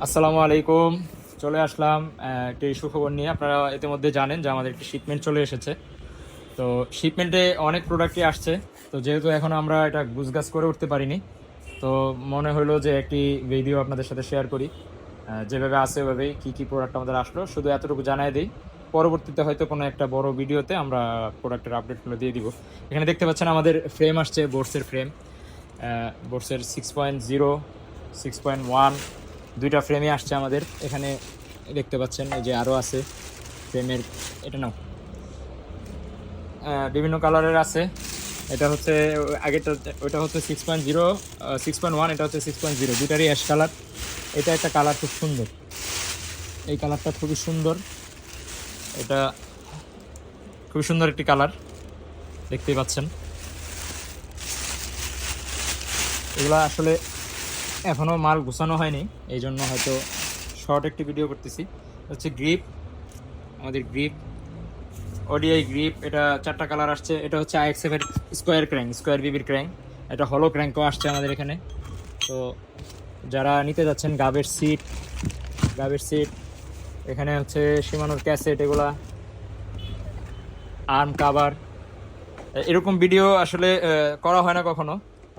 আসসালামু আলাইকুম। চলে আসলাম একটি সুখবর নিয়ে। আপনারা ইতিমধ্যে জানেন যে আমাদের একটি শিপমেন্ট চলে এসেছে। তো শিপমেন্টে অনেক প্রোডাক্টই আসছে। তো যেহেতু এখন আমরা এটা গুছগাছ করে উঠতে পারিনি, তো মনে হলো যে একটি ভিডিও আপনাদের সাথে শেয়ার করি। যেভাবে আছে ওভাবেই কী কী প্রোডাক্ট আমাদের আসলো শুধু এতটুকু জানাই দিই। পরবর্তীতে হয়তো কোনো একটা বড় ভিডিওতে আমরা প্রোডাক্টের আপডেটগুলো দিয়ে দিব। এখানে দেখতে পাচ্ছেন আমাদের ফ্রেম আসছে, বোটসের ফ্রেম। বোটসের 6.0, 6.1 দুইটা ফ্রেমই আসছে আমাদের এখানে। দেখতে পাচ্ছেন এই যে আরও আছে ফ্রেমের। এটা নাও, বিভিন্ন কালারের আছে। এটা হচ্ছে আগেরটা, ওটা হচ্ছে 6.0, 6.1, এটা হচ্ছে 6.0, দুটারই অ্যাশ কালার। এটা একটা কালার খুব সুন্দর, এই কালারটা খুবই সুন্দর। এটা খুবই সুন্দর একটি কালার, দেখতেই পাচ্ছেন। এগুলা আসলে এখনও মাল গুছানো হয়নি, এই জন্য হয়তো শর্ট একটি ভিডিও করতেছি। হচ্ছে গ্রিপ, আমাদের গ্রিপ, ওডিআই গ্রিপ। এটা 4টা কালার আসছে। এটা হচ্ছে IXF এর স্কোয়ার ক্র্যাঙ্ক, স্কোয়ার বিবির ক্র্যাঙ্ক। এটা হলো ক্র্যাঙ্কও আসছে আমাদের এখানে। তো যারা নিতে যাচ্ছেন, গাবের সিট, এখানে হচ্ছে সীমানোর ক্যাসেট, এগুলা আর্ম কাভার। এরকম ভিডিও আসলে করা হয় না কখনো,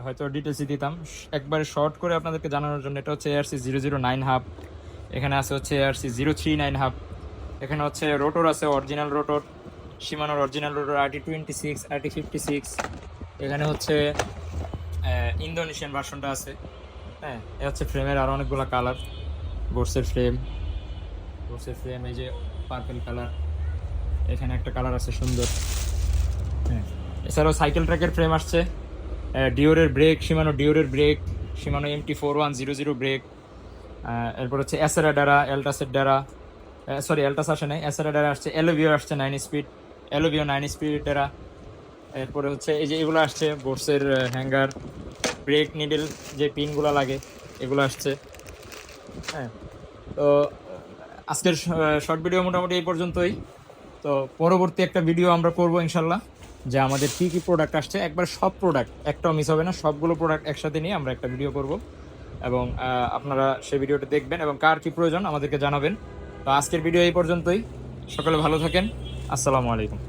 হয়তো ডিটেলসই দিতাম। একবারে শর্ট করে আপনাদেরকে জানানোর জন্য। এটা হচ্ছে ARC-009 হাব। এখানে আছে হচ্ছে ARC-039 হাব। এখানে হচ্ছে রোটর আছে, অরিজিনাল রোটর, সীমানোর অরিজিনাল রোটর RT26, RT56। এখানে হচ্ছে ইন্দোনেশিয়ান ভার্সনটা আছে। হ্যাঁ, এ হচ্ছে ফ্রেমের আরও অনেকগুলো কালার। বোটসের ফ্রেম, এই যে পার্পল কালার। এখানে একটা কালার আছে সুন্দর। হ্যাঁ, এছাড়াও সাইকেল ট্র্যাকের ফ্রেম আসছে। ডিওরের ব্রেক, ডিওরের ব্রেক, MT4100 ব্রেক। এরপর হচ্ছে এসেরা ডারা, এলটাসের ডারা, সরি এলটাস আসে নাই, এসেরা ডারা আসছে। এলোভিও আসছে 9 স্পিড, এলোভিও 9 স্পিড ডারা। এরপরে হচ্ছে এই যে এগুলো আসছে বোটসের হ্যাঙ্গার, ব্রেক নিডল, যে পিনগুলো লাগে এগুলো আসছে। হ্যাঁ, তো আজকের শর্ট ভিডিও মোটামুটি এই পর্যন্তই। তো পরবর্তী একটা ভিডিও আমরা করব ইনশাল্লাহ, যে আমাদের কী কী প্রোডাক্ট আসছে, একবার সব প্রোডাক্ট, একটাও মিস হবে না, সবগুলো প্রোডাক্ট একসাথে নিয়ে আমরা একটা ভিডিও করব। এবং আপনারা সেই ভিডিওটা দেখবেন এবং কার কী প্রয়োজন আমাদেরকে জানাবেন। তো আজকের ভিডিও এই পর্যন্তই। সকলে ভালো থাকেন। আসসালামু আলাইকুম।